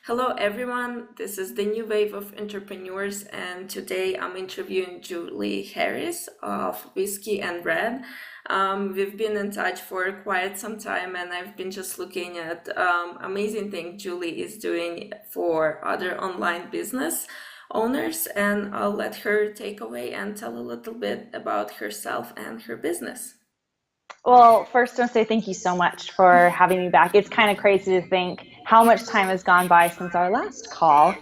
Hello, everyone. This is the new wave of entrepreneurs, and today I'm interviewing Julie Harris of Whiskey and Red. We've been in touch for quite some time, and I've been just looking at amazing thing Julie is doing for other online business owners, and I'll let her take away and tell a little bit about herself and her business. Well, first, I want to say thank you so much for having me back. It's kind of crazy to think how much time has gone by since our last call,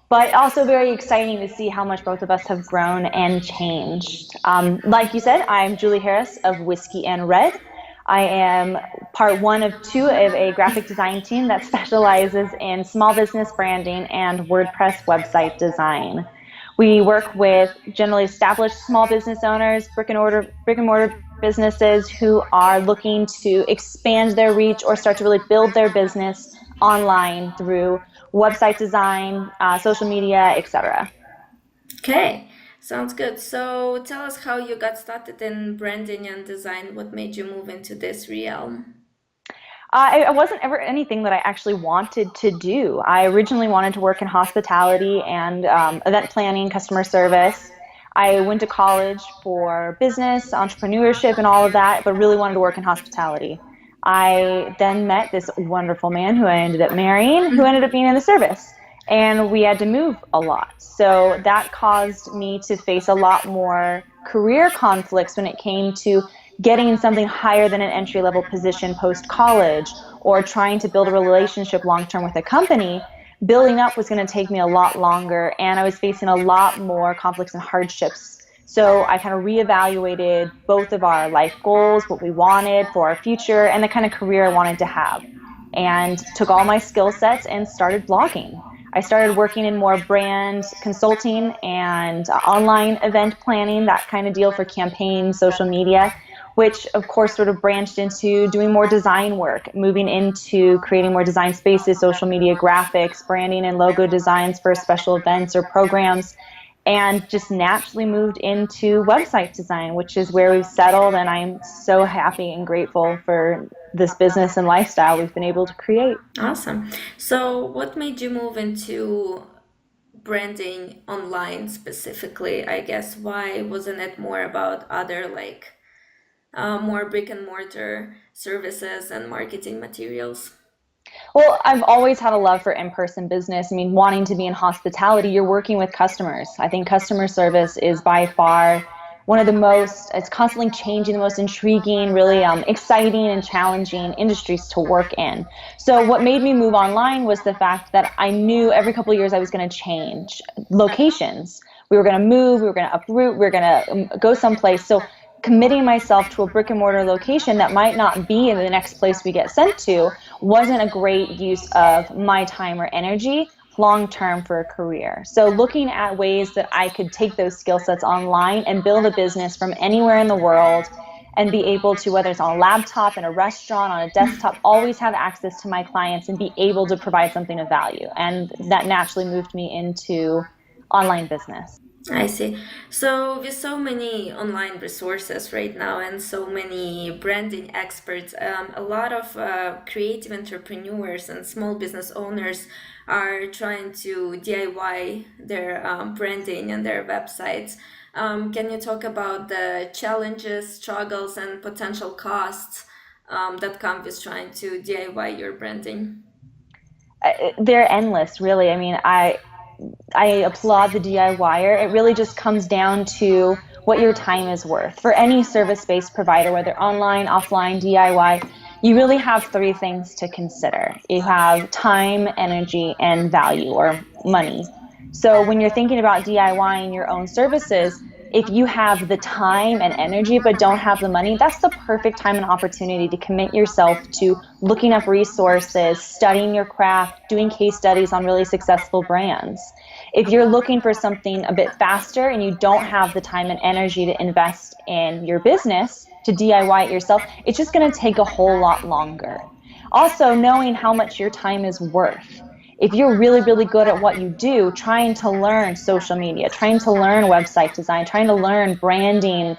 but also very exciting to see how much both of us have grown and changed. Like you said, I'm Julie Harris of Whiskey and Red. I am part one of two of a graphic design team that specializes in small business branding and WordPress website design. We work with generally established small business owners, brick and mortar businesses who are looking to expand their reach or start to really build their business online through website design, social media, etc. Okay, sounds good. So tell us how you got started in branding and design. What made you move into this realm? It wasn't ever anything that I actually wanted to do. I originally wanted to work in hospitality and event planning, customer service. I went to college for business, entrepreneurship, and all of that, but really wanted to work in hospitality. I then met this wonderful man who I ended up marrying, who ended up being in the service. And we had to move a lot. So that caused me to face a lot more career conflicts when it came to getting something higher than an entry level position post college or trying to build a relationship long term with a company. Building up was going to take me a lot longer, and I was facing a lot more conflicts and hardships. So I kind of reevaluated both of our life goals, what we wanted for our future, and the kind of career I wanted to have, and took all my skill sets and started blogging. I started working in more brand consulting and online event planning, that kind of deal for campaigns, social media, which of course sort of branched into doing more design work, moving into creating more design spaces, social media graphics, branding and logo designs for special events or programs, and just naturally moved into website design, which is where we've settled. And I'm so happy and grateful for this business and lifestyle we've been able to create. Awesome. So, what made you move into branding online specifically? I guess why wasn't it more about other more brick and mortar services and marketing materials? Well, I've always had a love for in-person business. I mean, wanting to be in hospitality, you're working with customers. I think customer service is by far one of the most, it's constantly changing, the most intriguing, really exciting and challenging industries to work in. So what made me move online was the fact that I knew every couple of years I was going to change locations. We were going to move, we were going to uproot, we were going to go someplace. So committing myself to a brick and mortar location that might not be in the next place we get sent to wasn't a great use of my time or energy long term for a career. So looking at ways that I could take those skill sets online and build a business from anywhere in the world and be able to, whether it's on a laptop, in a restaurant, on a desktop, always have access to my clients and be able to provide something of value. And that naturally moved me into online business. I see. So, with so many online resources right now and so many branding experts, a lot of creative entrepreneurs and small business owners are trying to DIY their branding and their websites. Can you talk about the challenges, struggles, and potential costs that come with trying to DIY your branding? They're endless, really. I mean, I applaud the DIYer. It really just comes down to what your time is worth. For any service-based provider, whether online, offline, DIY, you really have three things to consider. You have time, energy, and value, or money. So when you're thinking about DIYing your own services, if you have the time and energy but don't have the money, that's the perfect time and opportunity to commit yourself to looking up resources, studying your craft, doing case studies on really successful brands. If you're looking for something a bit faster and you don't have the time and energy to invest in your business, to DIY it yourself, it's just going to take a whole lot longer. Also, knowing how much your time is worth. If you're really, really good at what you do, trying to learn social media, trying to learn website design, trying to learn branding,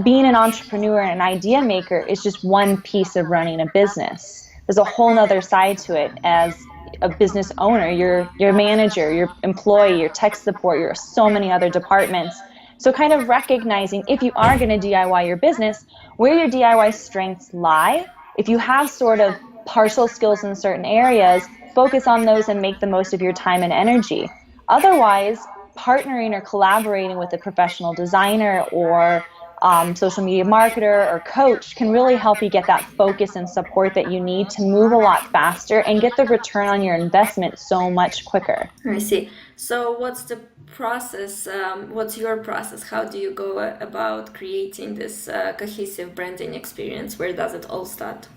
being an entrepreneur and an idea maker is just one piece of running a business. There's a whole nother side to it, as a business owner, your manager, your employee, your tech support, your so many other departments. So kind of recognizing if you are going to DIY your business, where your DIY strengths lie. If you have sort of partial skills in certain areas, focus on those and make the most of your time and energy. Otherwise, partnering or collaborating with a professional designer or social media marketer or coach can really help you get that focus and support that you need to move a lot faster and get the return on your investment so much quicker. I see. So, what's the process? What's your process? How do you go about creating this cohesive branding experience? Where does it all start?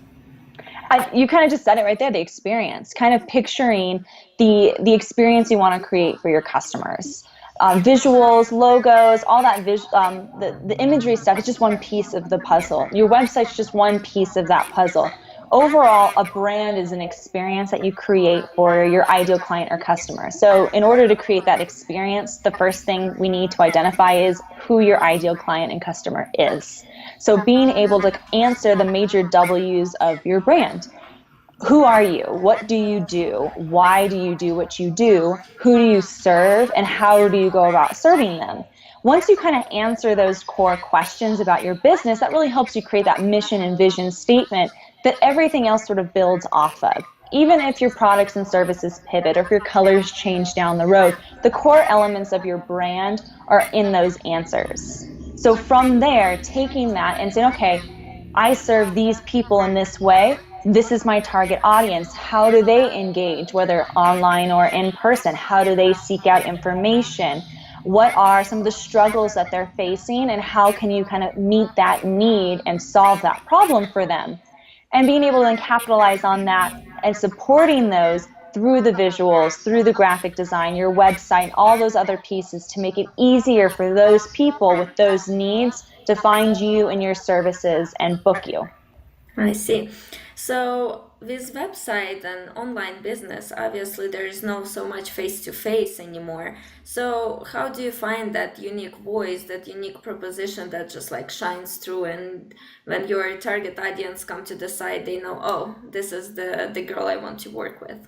You kind of just said it right there, the experience, kind of picturing the experience you want to create for your customers. Visuals, logos, all that the imagery stuff is just one piece of the puzzle. Your website's just one piece of that puzzle. Overall, a brand is an experience that you create for your ideal client or customer. So in order to create that experience, the first thing we need to identify is who your ideal client and customer is. So being able to answer the major W's of your brand. Who are you? What do you do? Why do you do what you do? Who do you serve? And how do you go about serving them? Once you kind of answer those core questions about your business, that really helps you create that mission and vision statement that everything else sort of builds off of. Even if your products and services pivot or if your colors change down the road, the core elements of your brand are in those answers. So from there, taking that and saying, okay, I serve these people in this way. This is my target audience. How do they engage, whether online or in person? How do they seek out information? What are some of the struggles that they're facing, and how can you kind of meet that need and solve that problem for them? And being able to then capitalize on that and supporting those through the visuals, through the graphic design, your website, all those other pieces to make it easier for those people with those needs to find you and your services and book you. I see. So with website and online business, obviously there is no so much face to face anymore. So how do you find that unique voice, that unique proposition that just like shines through, and when your target audience come to the site, they know, oh, this is the girl I want to work with?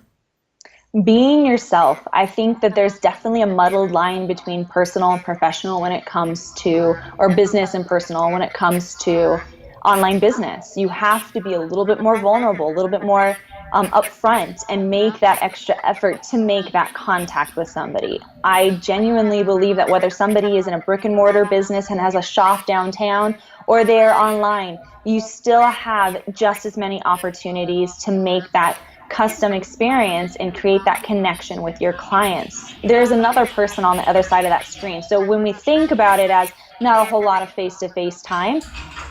Being yourself. I think that there's definitely a muddled line between personal and professional when it comes to, or business and personal when it comes to online business. You have to be a little bit more vulnerable, a little bit more upfront, and make that extra effort to make that contact with somebody. I genuinely believe that whether somebody is in a brick and mortar business and has a shop downtown or they're online, you still have just as many opportunities to make that custom experience and create that connection with your clients. There's another person on the other side of that screen. So when we think about it as not a whole lot of face-to-face time,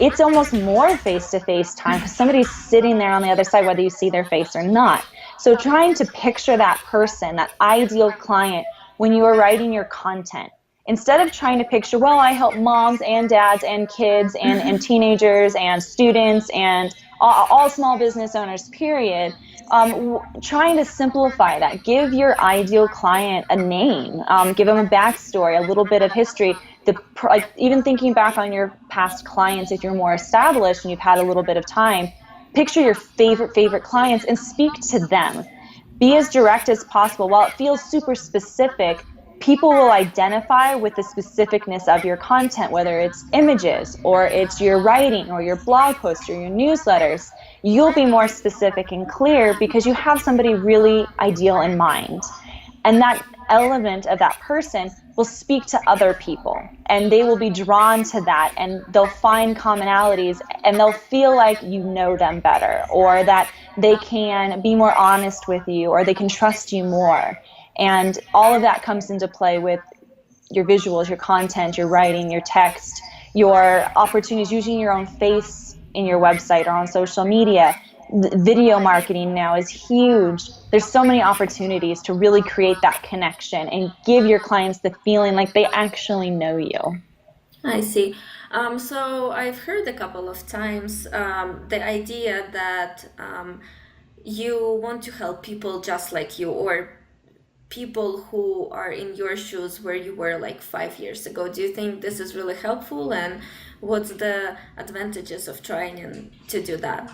it's almost more face-to-face time because somebody's sitting there on the other side, whether you see their face or not. So trying to picture that person, that ideal client, when you are writing your content, instead of trying to picture, well, I help moms and dads and kids and teenagers and students and all small business owners, period, trying to simplify that. Give your ideal client a name, give them a backstory, a little bit of history. Even thinking back on your past clients, if you're more established and you've had a little bit of time, picture your favorite clients and speak to them. Be as direct as possible. While it feels super specific, people will identify with the specificness of your content, whether it's images or it's your writing or your blog posts or your newsletters. You'll be more specific and clear because you have somebody really ideal in mind. And that element of that person will speak to other people, and they will be drawn to that, and they'll find commonalities, and they'll feel like you know them better, or that they can be more honest with you, or they can trust you more. And all of that comes into play with your visuals, your content, your writing, your text, your opportunities, using your own face in your website or on social media. Video marketing now is huge. There's so many opportunities to really create that connection and give your clients the feeling like they actually know you. I see. So I've heard a couple of times the idea that you want to help people just like you, or people who are in your shoes where you were like 5 years ago. Do you think this is really helpful, and what's the advantages of trying to do that?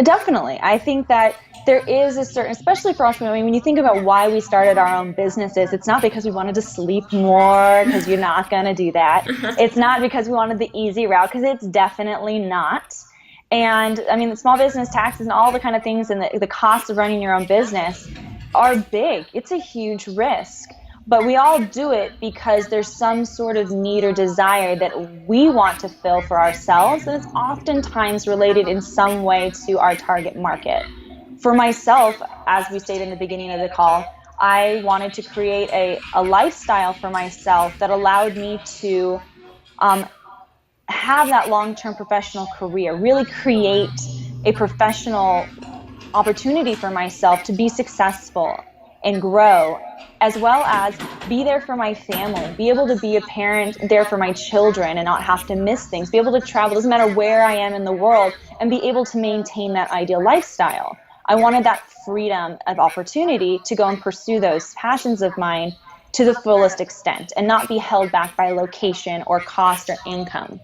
Definitely. I think that there is a certain, especially for entrepreneurs, I mean, when you think about why we started our own businesses, it's not because we wanted to sleep more, because you're not going to do that. It's not because we wanted the easy route, because it's definitely not. And I mean, the small business taxes and all the kind of things and the cost of running your own business are big. It's a huge risk. But we all do it because there's some sort of need or desire that we want to fill for ourselves, and it's oftentimes related in some way to our target market. For myself, as we stated in the beginning of the call, I wanted to create a lifestyle for myself that allowed me to um, have that long-term professional career, really create a professional opportunity for myself to be successful and grow, as well as be there for my family, be able to be a parent there for my children and not have to miss things, be able to travel, doesn't matter where I am in the world, and be able to maintain that ideal lifestyle. I wanted that freedom of opportunity to go and pursue those passions of mine to the fullest extent and not be held back by location or cost or income.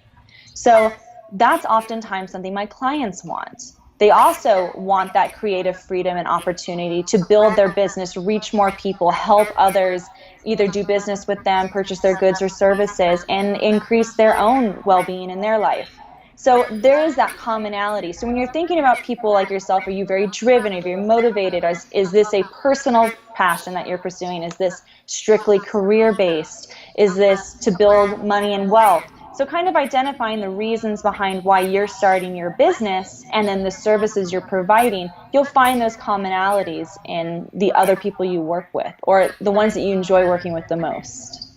So that's oftentimes something my clients want. They also want that creative freedom and opportunity to build their business, reach more people, help others either do business with them, purchase their goods or services, and increase their own well-being in their life. So there is that commonality. So when you're thinking about people like yourself, are you very driven? Are you very motivated? Is this a personal passion that you're pursuing? Is this strictly career-based? Is this to build money and wealth? So kind of identifying the reasons behind why you're starting your business and then the services you're providing, you'll find those commonalities in the other people you work with or the ones that you enjoy working with the most.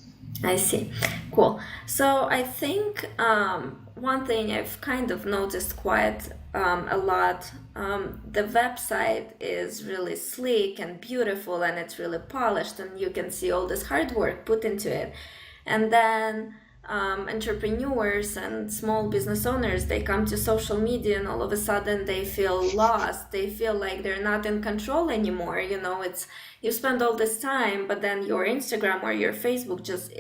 I see. Cool. So I think one thing I've kind of noticed quite a lot, the website is really sleek and beautiful and it's really polished and you can see all this hard work put into it. And then entrepreneurs and small business owners, they come to social media and all of a sudden they feel lost. They feel like they're not in control anymore. You know, it's you spend all this time, but then your Instagram or your Facebook just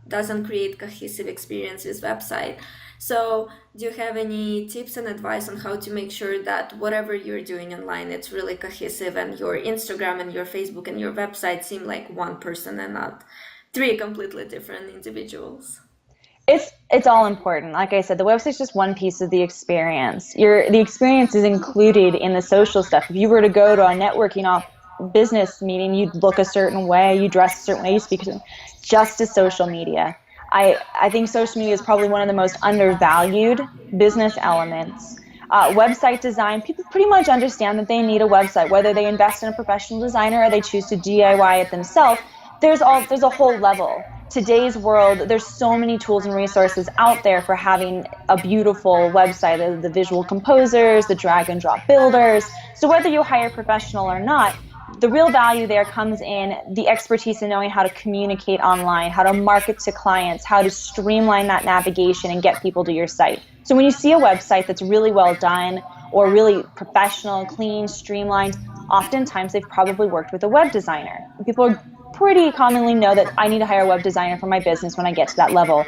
doesn't create cohesive experience with website. So do you have any tips and advice on how to make sure that whatever you're doing online, it's really cohesive and your Instagram and your Facebook and your website seem like one person and not three completely different individuals? It's all important. Like I said, the website's just one piece of the experience. The experience is included in the social stuff. If you were to go to a networking business meeting, you'd look a certain way, you dress a certain way, you speak just as social media. I think social media is probably one of the most undervalued business elements. Website design, people pretty much understand that they need a website, whether they invest in a professional designer or they choose to DIY it themselves. There's a whole level. Today's world, there's so many tools and resources out there for having a beautiful website, the visual composers, the drag and drop builders. So whether you hire a professional or not, the real value there comes in the expertise in knowing how to communicate online, how to market to clients, how to streamline that navigation and get people to your site. So when you see a website that's really well done or really professional, clean, streamlined, oftentimes they've probably worked with a web designer. People pretty commonly know that I need to hire a web designer for my business when I get to that level.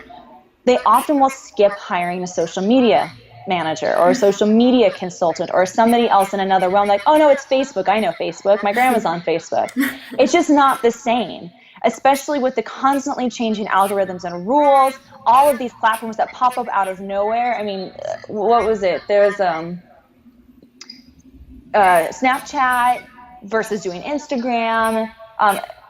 They often will skip hiring a social media manager or a social media consultant or somebody else in another realm, like, oh no, it's Facebook. I know Facebook. My grandma's on Facebook. It's just not the same, especially with the constantly changing algorithms and rules, all of these platforms that pop up out of nowhere. I mean, what was it? There's Snapchat versus doing Instagram.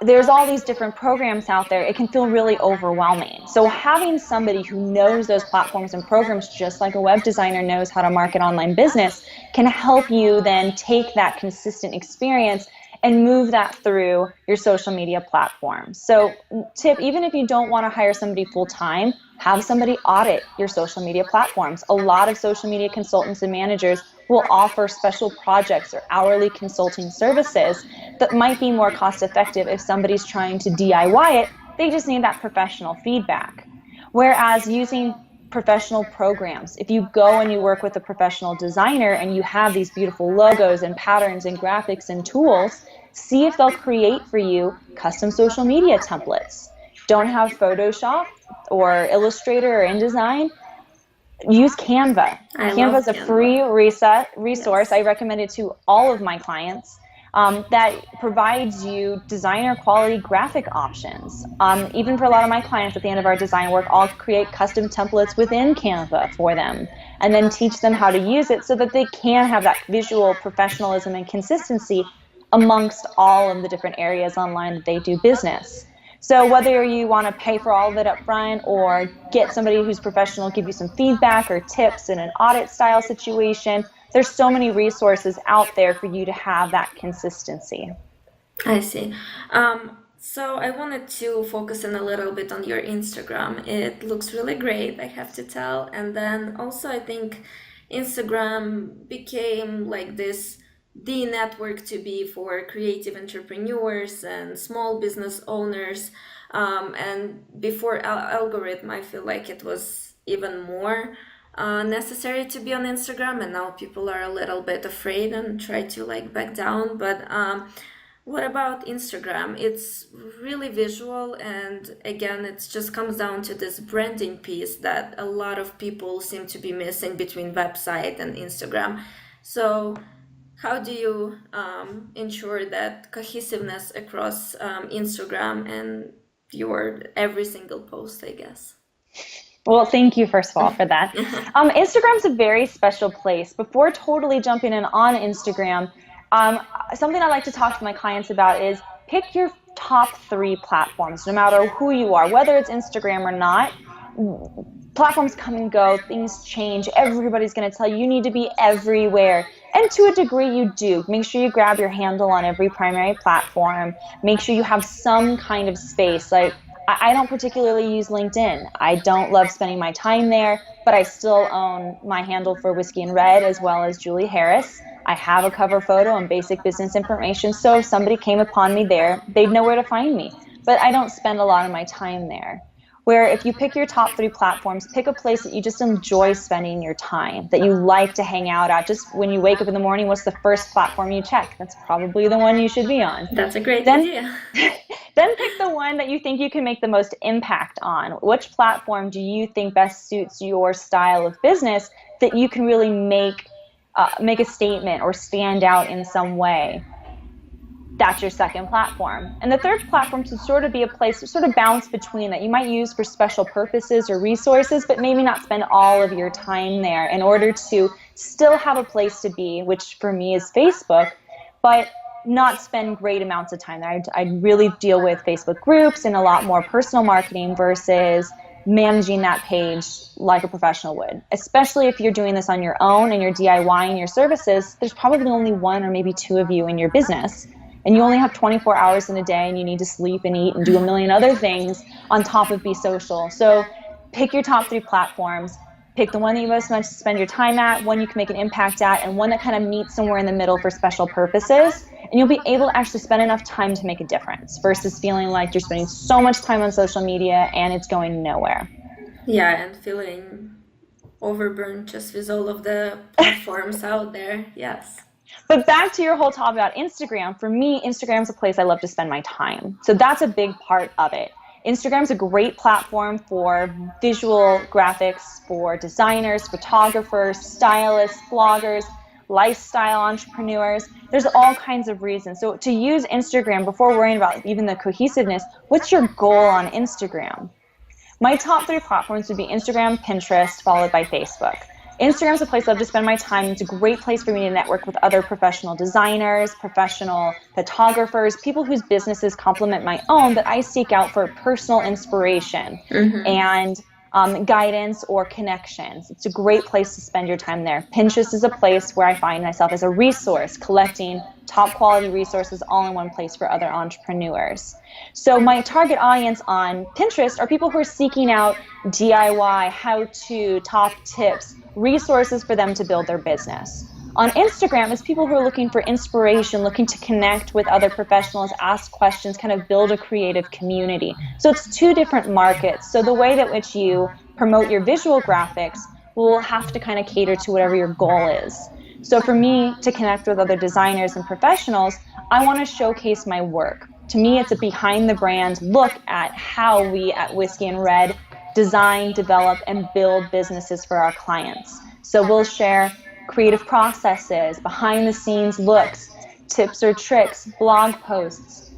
There's all these different programs out there. It can feel really overwhelming. So having somebody who knows those platforms and programs, just like a web designer knows how to market online business, can help you then take that consistent experience and move that through your social media platforms. So tip, even if you don't want to hire somebody full time, have somebody audit your social media platforms. A lot of social media consultants and managers will offer special projects or hourly consulting services that might be more cost effective if somebody's trying to DIY it. They just need that professional feedback. Whereas using professional programs, if you go and you work with a professional designer and you have these beautiful logos and patterns and graphics and tools, see if they'll create for you custom social media templates. Don't have Photoshop or Illustrator or InDesign. use Canva. I Canva love is a free Canva. resource. Yes. I recommend it to all of my clients. That provides you designer quality graphic options. Even for a lot of my clients at the end of our design work, I'll create custom templates within Canva for them and then teach them how to use it so that they can have that visual professionalism and consistency amongst all of the different areas online that they do business. So whether you want to pay for all of it up front or get somebody who's professional give you some feedback or tips in an audit style situation, there's so many resources out there for you to have that consistency. I see. So I wanted to focus in a little bit on your Instagram. It looks really great, I have to tell. And then also, I think Instagram became like this the network to be for creative entrepreneurs and small business owners. And before algorithm, I feel like it was even more necessary to be on Instagram, and now people are a little bit afraid and try to like back down. But what about Instagram? It's really visual, and again, it just comes down to this branding piece that a lot of people seem to be missing between website and Instagram. So, how do you ensure that cohesiveness across Instagram and your every single post, I guess? Well, thank you, first of all, for that. Instagram's a very special place. Before totally jumping in on Instagram, something I like to talk to my clients about is pick your top 3 platforms, no matter who you are, whether it's Instagram or not. Platforms come and go, things change, everybody's going to tell you you need to be everywhere. And to a degree you do. Make sure you grab your handle on every primary platform. Make sure you have some kind of space. Like, I don't particularly use LinkedIn. I don't love spending my time there, but I still own my handle for Whiskey and Red as well as Julie Harris. I have a cover photo and basic business information, so if somebody came upon me there, they'd know where to find me. But I don't spend a lot of my time there. Where if you pick your top 3 platforms, pick a place that you just enjoy spending your time, that you like to hang out at. Just when you wake up in the morning, what's the first platform you check? That's probably the one you should be on. That's a great Then, idea. then pick the one that you think you can make the most impact on. Which platform do you think best suits your style of business that you can really make a statement or stand out in some way? That's your second platform. And the third platform should sort of be a place to sort of bounce between that you might use for special purposes or resources, but maybe not spend all of your time there in order to still have a place to be, which for me is Facebook, but not spend great amounts of time there. I really deal with Facebook groups and a lot more personal marketing versus managing that page like a professional would. Especially if you're doing this on your own and you're DIYing your services, there's probably only 1 or maybe 2 of you in your business. And you only have 24 hours in a day and you need to sleep and eat and do a million other things on top of be social. So pick your top 3 platforms, pick the one that you most want to spend your time at, one you can make an impact at, and one that kind of meets somewhere in the middle for special purposes. And you'll be able to actually spend enough time to make a difference versus feeling like you're spending so much time on social media and it's going nowhere. Yeah, and feeling overburnt just with all of the platforms out there. Yes. But back to your whole topic about Instagram, for me, Instagram's a place I love to spend my time. So that's a big part of it. Instagram's a great platform for visual graphics, for designers, photographers, stylists, bloggers, lifestyle entrepreneurs. There's all kinds of reasons. So to use Instagram, before worrying about even the cohesiveness, what's your goal on Instagram? My top 3 platforms would be Instagram, Pinterest, followed by Facebook. Instagram's a place I love to spend my time. It's a great place for me to network with other professional designers, professional photographers, people whose businesses complement my own that I seek out for personal inspiration and guidance or connections. It's a great place to spend your time there. Pinterest is a place where I find myself as a resource, collecting top quality resources all in one place for other entrepreneurs. So my target audience on Pinterest are people who are seeking out DIY, how-to, top tips, resources for them to build their business. On Instagram, it's people who are looking for inspiration, looking to connect with other professionals, ask questions, kind of build a creative community. So it's 2 different markets. So the way that which you promote your visual graphics will have to kind of cater to whatever your goal is. So for me to connect with other designers and professionals, I want to showcase my work. To me, it's a behind the brand look at how we at Whiskey and Red design, develop, and build businesses for our clients. So we'll share creative processes, behind the scenes looks, tips or tricks, blog posts,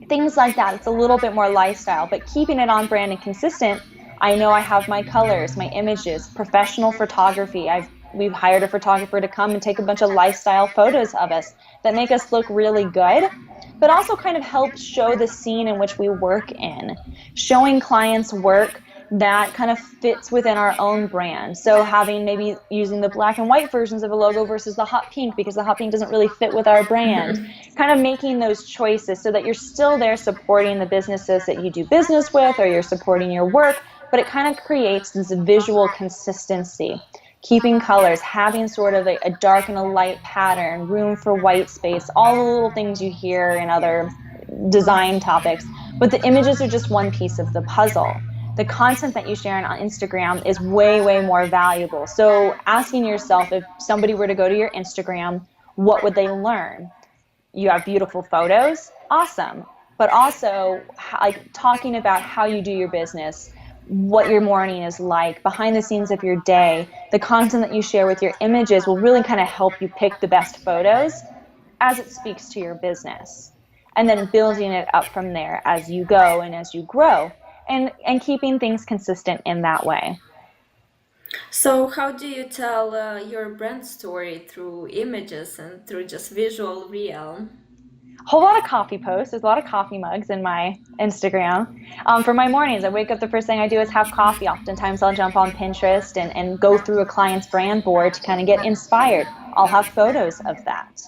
things like that. It's a little bit more lifestyle, but keeping it on brand and consistent. I know I have my colors, my images, professional photography. We've hired a photographer to come and take a bunch of lifestyle photos of us that make us look really good, but also kind of help show the scene in which we work in, showing clients work that kind of fits within our own brand. So having maybe using the black and white versions of a logo versus the hot pink because the hot pink doesn't really fit with our brand. Kind of making those choices so that you're still there supporting the businesses that you do business with, or you're supporting your work, but it kind of creates this visual consistency. Keeping colors, having sort of a dark and a light pattern, room for white space, all the little things you hear in other design topics. But the images are just one piece of the puzzle. The content that you share on Instagram is way, way more valuable. So asking yourself, if somebody were to go to your Instagram, what would they learn? You have beautiful photos, awesome. But also like talking about how you do your business, what your morning is like, behind the scenes of your day. The content that you share with your images will really kind of help you pick the best photos as it speaks to your business. And then building it up from there as you go and as you grow. And keeping things consistent in that way. So, how do you tell your brand story through images and through just visual reel? A whole lot of coffee posts. There's a lot of coffee mugs in my Instagram. For my mornings, I wake up, the first thing I do is have coffee. Oftentimes I'll jump on Pinterest and go through a client's brand board to kind of get inspired. I'll have photos of that.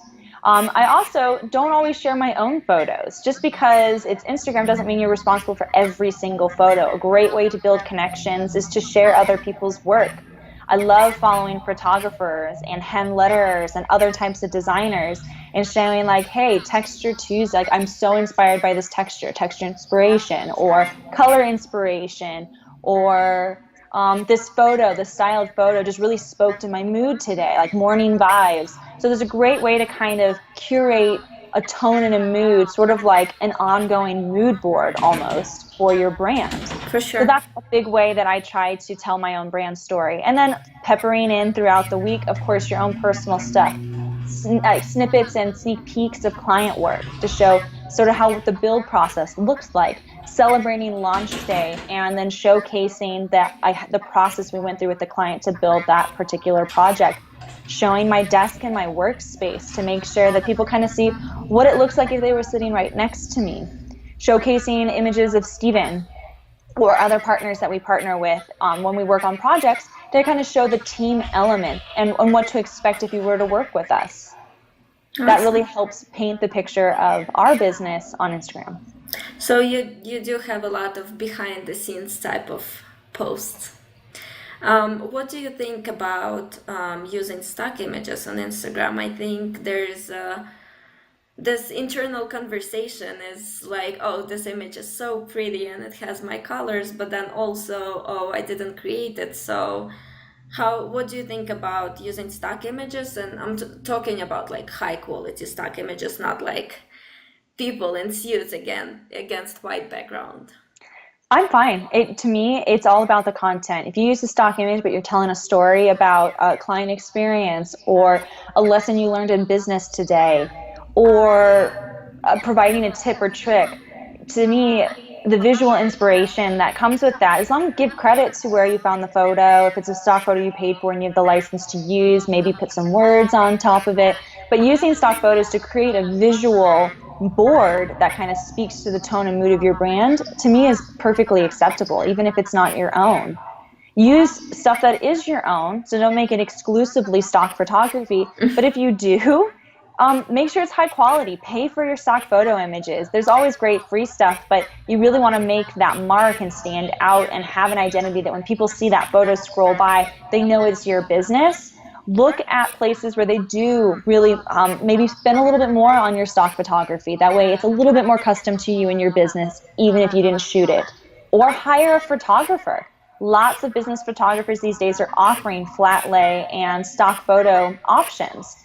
I also don't always share my own photos. Just because it's Instagram doesn't mean you're responsible for every single photo. A great way to build connections is to share other people's work. I love following photographers and hand letterers and other types of designers and showing like, hey, Texture Tuesday, like I'm so inspired by this texture inspiration, or color inspiration, or this photo, the styled photo just really spoke to my mood today, like morning vibes. So there's a great way to kind of curate a tone and a mood, sort of like an ongoing mood board almost for your brand. For sure. So that's a big way that I try to tell my own brand story. And then peppering in throughout the week, of course, your own personal stuff. Snippets and sneak peeks of client work to show sort of how the build process looks like, celebrating launch day, and then showcasing the process we went through with the client to build that particular project, showing my desk and my workspace to make sure that people kind of see what it looks like if they were sitting right next to me, showcasing images of Steven or other partners that we partner with when we work on projects to kind of show the team element and what to expect if you were to work with us. Awesome. That really helps paint the picture of our business on Instagram. So you do have a lot of behind the scenes type of posts. What do you think about using stock images on Instagram? I think there's this internal conversation is like, oh, this image is so pretty and it has my colors, but then also, oh, I didn't create it. So what do you think about using stock images? And I'm talking about like high quality stock images, not like people in suits against white background. I'm fine. To me, it's all about the content. If you use a stock image, but you're telling a story about a client experience or a lesson you learned in business today, or providing a tip or trick, to me, the visual inspiration that comes with that, as long as you give credit to where you found the photo, if it's a stock photo you paid for and you have the license to use, maybe put some words on top of it. But using stock photos to create a visual board that kind of speaks to the tone and mood of your brand, to me, is perfectly acceptable, even if it's not your own. Use stuff that is your own, so don't make it exclusively stock photography. But if you do, make sure it's high quality. Pay for your stock photo images. There's always great free stuff, but you really want to make that mark and stand out and have an identity that when people see that photo scroll by, they know it's your business. Look at places where they do really maybe spend a little bit more on your stock photography. That way it's a little bit more custom to you and your business, even if you didn't shoot it. Or hire a photographer. Lots of business photographers these days are offering flat lay and stock photo options.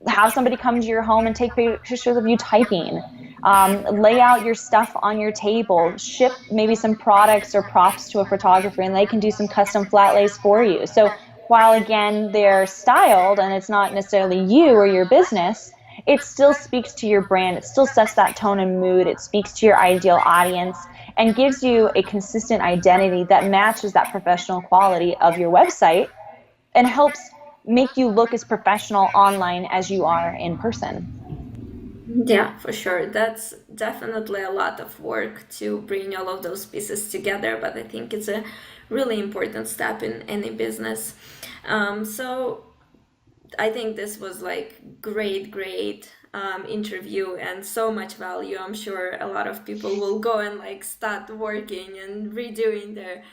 have somebody come to your home and take pictures of you typing. Lay out your stuff on your table, ship maybe some products or props to a photographer, and they can do some custom flat lays for you. So while again they're styled and it's not necessarily you or your business, it still speaks to your brand. It still sets that tone and mood. It speaks to your ideal audience and gives you a consistent identity that matches that professional quality of your website and helps make you look as professional online as you are in person. Yeah, for sure. That's definitely a lot of work to bring all of those pieces together, but I think it's a really important step in any business. So I think this was like great interview and so much value. I'm sure a lot of people will go and like start working and redoing their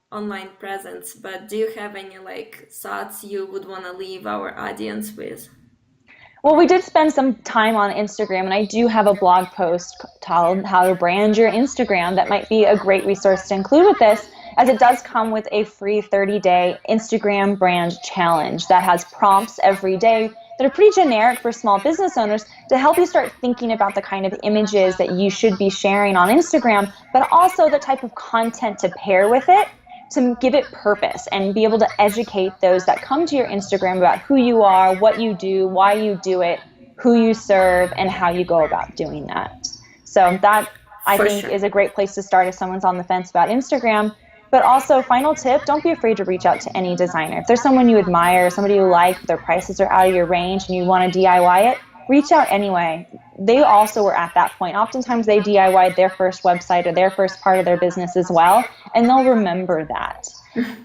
online presence. But do you have any like thoughts you would want to leave our audience with? Well, we did spend some time on Instagram, and I do have a blog post titled How to Brand Your Instagram that might be a great resource to include with this, as it does come with a free 30-day Instagram brand challenge that has prompts every day that are pretty generic for small business owners to help you start thinking about the kind of images that you should be sharing on Instagram, but also the type of content to pair with it to give it purpose and be able to educate those that come to your Instagram about who you are, what you do, why you do it, who you serve, and how you go about doing that. So that, I For think, sure. is a great place to start if someone's on the fence about Instagram. But also, final tip, don't be afraid to reach out to any designer. If there's someone you admire, somebody you like, their prices are out of your range and you want to DIY it, reach out anyway. They also were at that point. Oftentimes they DIY'd their first website or their first part of their business as well, and they'll remember that.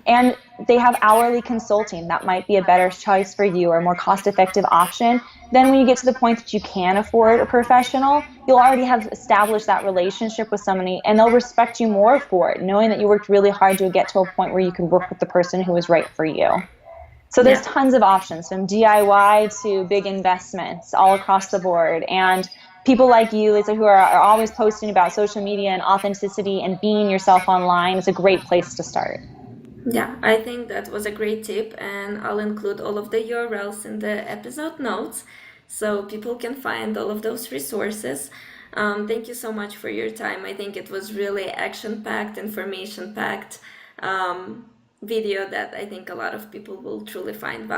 And they have hourly consulting. That might be a better choice for you or a more cost-effective option. Then when you get to the point that you can afford a professional, you'll already have established that relationship with somebody, and they'll respect you more for it, knowing that you worked really hard to get to a point where you could work with the person who was right for you. So there's Yeah. tons of options, from DIY to big investments all across the board. And people like you, Lisa, who are always posting about social media and authenticity and being yourself online, is a great place to start. Yeah, I think that was a great tip, and I'll include all of the URLs in the episode notes so people can find all of those resources. Thank you so much for your time. I think it was really action-packed, information-packed video that I think a lot of people will truly find valuable.